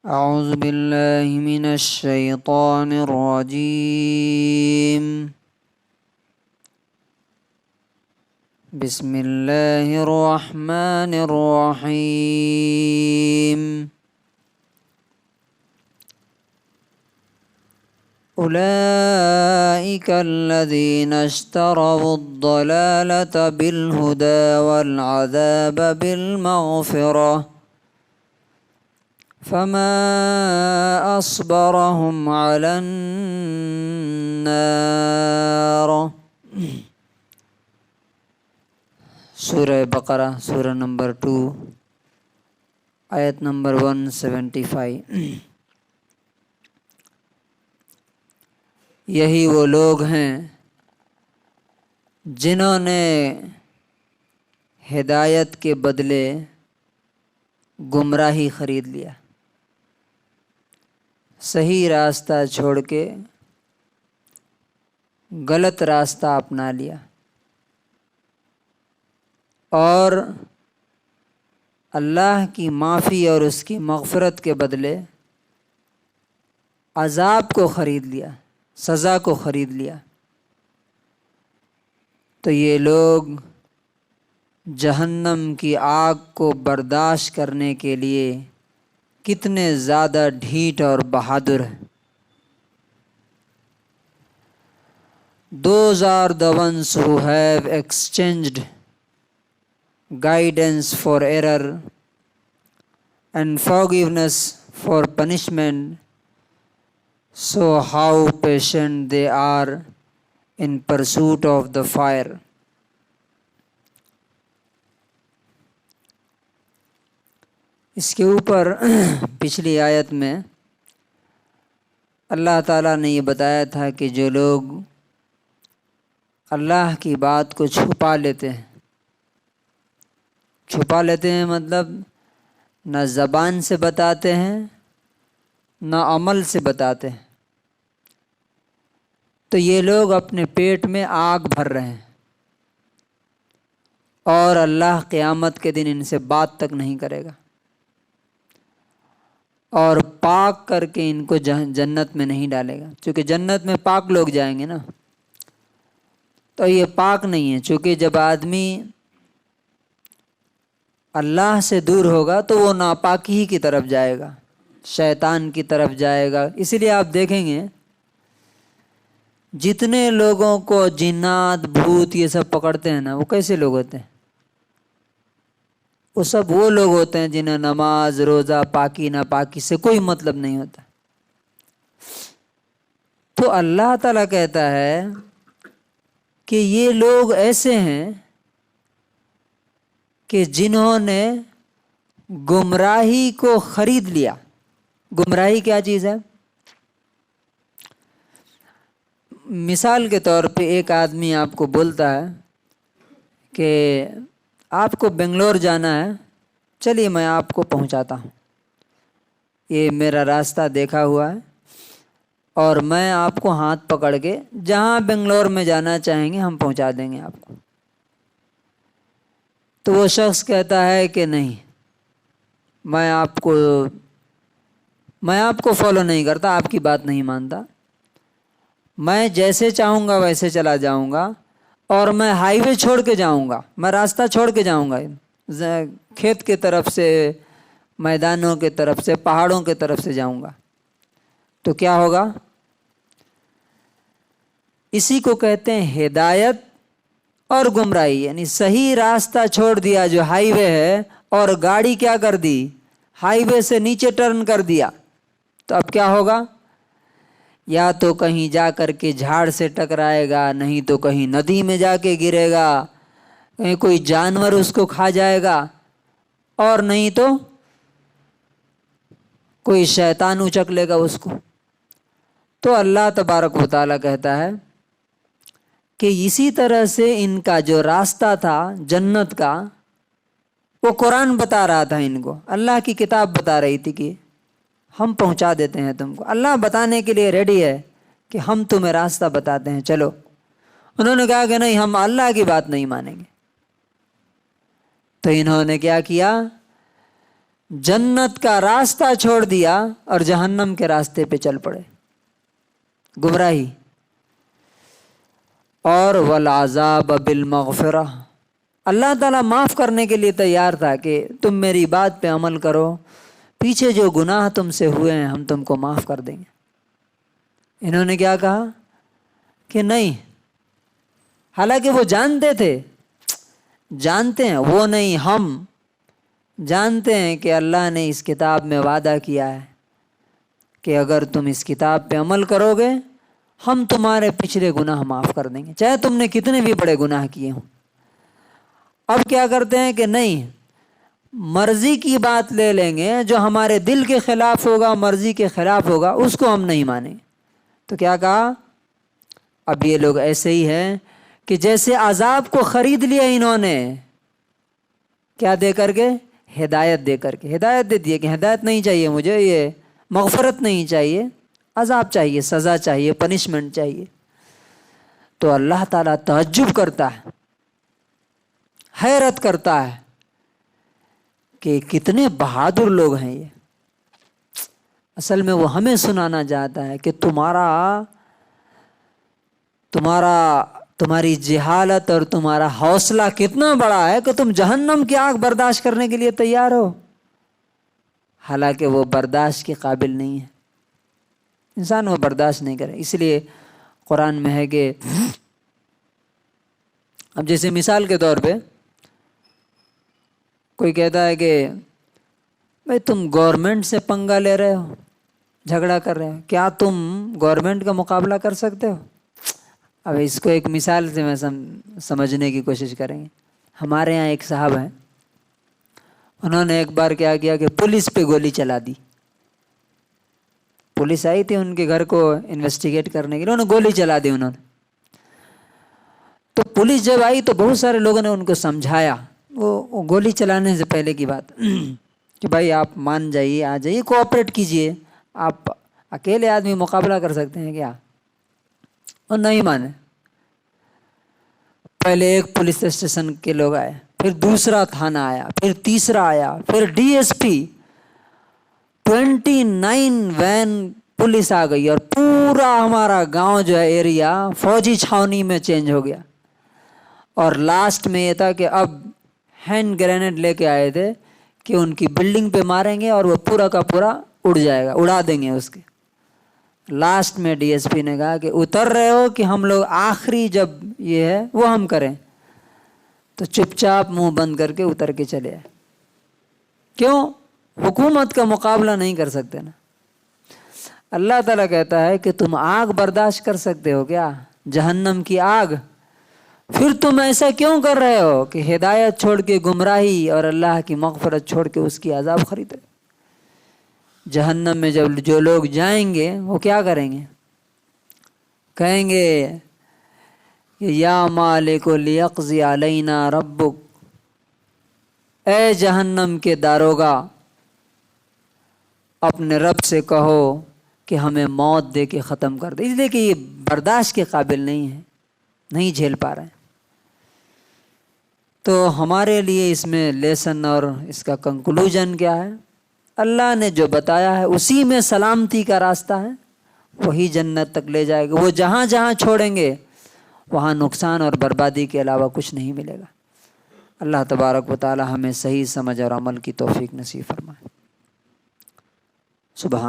أعوذ بالله من الشيطان الرجيم. بسم الله الرحمن الرحيم. أولئك الذين اشتروا الضلالة بالهدى والعذاب بالمغفرة فما أصبرهم على النار. سورہ بقرہ سورہ نمبر 2 آیت نمبر 175. یہی وہ لوگ ہیں جنہوں نے ہدایت کے بدلے گمراہی خرید لیا، صحیح راستہ چھوڑ کے غلط راستہ اپنا لیا، اور اللہ کی معافی اور اس کی مغفرت کے بدلے عذاب کو خرید لیا، سزا کو خرید لیا. تو یہ لوگ جہنم کی آگ کو برداشت کرنے کے لیے کتنے زیادہ ڈھیٹ اور بہادر ہیں. Those are the ones who have exchanged guidance for error and forgiveness for punishment. So how patient they are in pursuit of the fire. اس کے اوپر پچھلی آیت میں اللہ تعالیٰ نے یہ بتایا تھا کہ جو لوگ اللہ کی بات کو چھپا لیتے ہیں مطلب نہ زبان سے بتاتے ہیں نہ عمل سے بتاتے ہیں، تو یہ لوگ اپنے پیٹ میں آگ بھر رہے ہیں، اور اللہ قیامت کے دن ان سے بات تک نہیں کرے گا، اور پاک کر کے ان کو جنت میں نہیں ڈالے گا. چونکہ جنت میں پاک لوگ جائیں گے نا، تو یہ پاک نہیں ہے. چونکہ جب آدمی اللہ سے دور ہوگا تو وہ ناپاکی ہی کی طرف جائے گا، شیطان کی طرف جائے گا. اسی لیے آپ دیکھیں گے جتنے لوگوں کو جنات بھوت یہ سب پکڑتے ہیں نا، وہ کیسے لوگ ہوتے ہیں؟ وہ سب وہ لوگ ہوتے ہیں جنہیں نماز روزہ پاکی ناپاکی سے کوئی مطلب نہیں ہوتا. تو اللہ تعالیٰ کہتا ہے کہ یہ لوگ ایسے ہیں کہ جنہوں نے گمراہی کو خرید لیا. گمراہی کیا چیز ہے؟ مثال کے طور پہ ایک آدمی آپ کو بولتا ہے کہ آپ کو بنگلور جانا ہے، چلیے میں آپ کو پہنچاتا ہوں، یہ میرا راستہ دیکھا ہوا ہے، اور میں آپ کو ہاتھ پکڑ کے جہاں بنگلور میں جانا چاہیں گے ہم پہنچا دیں گے آپ کو. تو وہ شخص کہتا ہے کہ نہیں، میں آپ کو فالو نہیں کرتا، آپ کی بات نہیں مانتا، میں جیسے چاہوں گا ویسے چلا جاؤں گا، اور میں ہائی وے چھوڑ کے جاؤں گا، میں راستہ چھوڑ کے جاؤں گا، کھیت کے طرف سے، میدانوں کے طرف سے، پہاڑوں کے طرف سے جاؤں گا. تو کیا ہوگا؟ اسی کو کہتے ہیں ہدایت اور گمراہی. یعنی صحیح راستہ چھوڑ دیا جو ہائی وے ہے، اور گاڑی کیا کر دی؟ ہائی وے سے نیچے ٹرن کر دیا. تو اب کیا ہوگا؟ یا تو کہیں جا کر کے جھاڑ سے ٹکرائے گا، نہیں تو کہیں ندی میں جا کے گرے گا، کہیں کوئی جانور اس کو کھا جائے گا، اور نہیں تو کوئی شیطان اچک لے گا اس کو. تو اللہ تبارک و تعالیٰ کہتا ہے کہ اسی طرح سے ان کا جو راستہ تھا جنت کا، وہ قرآن بتا رہا تھا ان کو، اللہ کی کتاب بتا رہی تھی کہ ہم پہنچا دیتے ہیں تم کو. اللہ بتانے کے لیے ریڈی ہے کہ ہم تمہیں راستہ بتاتے ہیں، چلو. انہوں نے کہا کہ نہیں، ہم اللہ کی بات نہیں مانیں گے. تو انہوں نے کیا کیا؟ جنت کا راستہ چھوڑ دیا اور جہنم کے راستے پہ چل پڑے، گمراہی۔ اور والعذاب بالمغفرہ، اللہ تعالیٰ معاف کرنے کے لیے تیار تھا کہ تم میری بات پہ عمل کرو، پیچھے جو گناہ تم سے ہوئے ہیں ہم تم کو معاف کر دیں گے۔ انہوں نے کیا کہا کہ نہیں، حالانکہ وہ جانتے تھے، جانتے ہیں وہ نہیں، ہم جانتے ہیں کہ اللہ نے اس کتاب میں وعدہ کیا ہے کہ اگر تم اس کتاب پہ عمل کرو گے ہم تمہارے پچھلے گناہ معاف کر دیں گے، چاہے تم نے کتنے بھی بڑے گناہ کیے ہوں۔ اب کیا کرتے ہیں کہ نہیں، مرضی کی بات لے لیں گے، جو ہمارے دل کے خلاف ہوگا، مرضی کے خلاف ہوگا، اس کو ہم نہیں مانیں گے۔ تو کیا کہا، اب یہ لوگ ایسے ہی ہیں کہ جیسے عذاب کو خرید لیا انہوں نے، کیا دے کر کے، ہدایت دے کر کے، ہدایت دے دیے کہ ہدایت نہیں چاہیے مجھے، یہ مغفرت نہیں چاہیے، عذاب چاہیے، سزا چاہیے، پنشمنٹ چاہیے۔ تو اللہ تعالیٰ تعجب کرتا ہے، حیرت کرتا ہے کہ کتنے بہادر لوگ ہیں یہ۔ اصل میں وہ ہمیں سنانا چاہتا ہے کہ تمہاری جہالت اور تمہارا حوصلہ کتنا بڑا ہے کہ تم جہنم کی آگ برداشت کرنے کے لیے تیار ہو، حالانکہ وہ برداشت کے قابل نہیں ہے، انسان وہ برداشت نہیں کرے۔ اس لیے قرآن میں ہے کہ اب جیسے مثال کے طور پہ کوئی کہتا ہے کہ بھائی تم گورنمنٹ سے پنگا لے رہے ہو، جھگڑا کر رہے ہو، کیا تم گورنمنٹ کا مقابلہ کر سکتے ہو؟ اب اس کو ایک مثال سے میں سمجھنے کی کوشش کریں گے۔ ہمارے یہاں ایک صاحب ہیں، انہوں نے ایک بار کیا کیا کہ پولیس پہ گولی چلا دی۔ پولیس آئی تھی ان کے گھر کو انویسٹیگیٹ کرنے کے لیے، انہوں نے گولی چلا دی انہوں نے۔ تو پولیس جب آئی تو بہت سارے لوگوں نے ان کو سمجھایا، وہ گولی چلانے سے پہلے کی بات کہ بھائی آپ مان جائیے، آ جائیے، کوآپریٹ کیجئے، آپ اکیلے آدمی مقابلہ کر سکتے ہیں کیا؟ اور نہیں مانے۔ پہلے ایک پولیس اسٹیشن کے لوگ آئے، پھر دوسرا تھانہ آیا، پھر تیسرا آیا، پھر D S P, 29 van police آ گئی اور پورا ہمارا گاؤں جو ہے ایریا فوجی چھاونی میں چینج ہو گیا۔ اور لاسٹ میں یہ تھا کہ اب ہینڈ گرینیڈ لے کے آئے تھے کہ ان کی بلڈنگ پہ ماریں گے اور وہ پورا کا پورا اڑ جائے گا، اڑا دیں گے اس کے۔ لاسٹ میں ڈی ایس پی نے کہا کہ اتر رہے ہو کہ ہم لوگ آخری جب یہ ہے وہ ہم کریں، تو چپ چاپ منہ بند کر کے اتر کے چلے آئے۔ کیوں؟ حکومت کا مقابلہ نہیں کر سکتے نا۔ اللہ تعالیٰ کہتا ہے کہ تم آگ برداشت کر سکتے ہو کیا، جہنم کی آگ؟ پھر تم ایسا کیوں کر رہے ہو کہ ہدایت چھوڑ کے گمراہی اور اللہ کی مغفرت چھوڑ کے اس کی عذاب خرید رہے؟ جہنم میں جب جو لوگ جائیں گے وہ کیا کریں گے؟ کہیں گے کہ یا مالک لیقضی علینا ربک، اے جہنم کے داروغہ اپنے رب سے کہو کہ ہمیں موت دے کے ختم کر دے، اس لیے کہ یہ برداشت کے قابل نہیں ہے، نہیں جھیل پا رہے ہیں۔ تو ہمارے لیے اس میں لیسن اور اس کا کنکلوژن کیا ہے؟ اللہ نے جو بتایا ہے اسی میں سلامتی کا راستہ ہے، وہی جنت تک لے جائے گا۔ وہ جہاں جہاں چھوڑیں گے وہاں نقصان اور بربادی کے علاوہ کچھ نہیں ملے گا۔ اللہ تبارک و تعالی ہمیں صحیح سمجھ اور عمل کی توفیق نصیب فرمائے۔ سبحان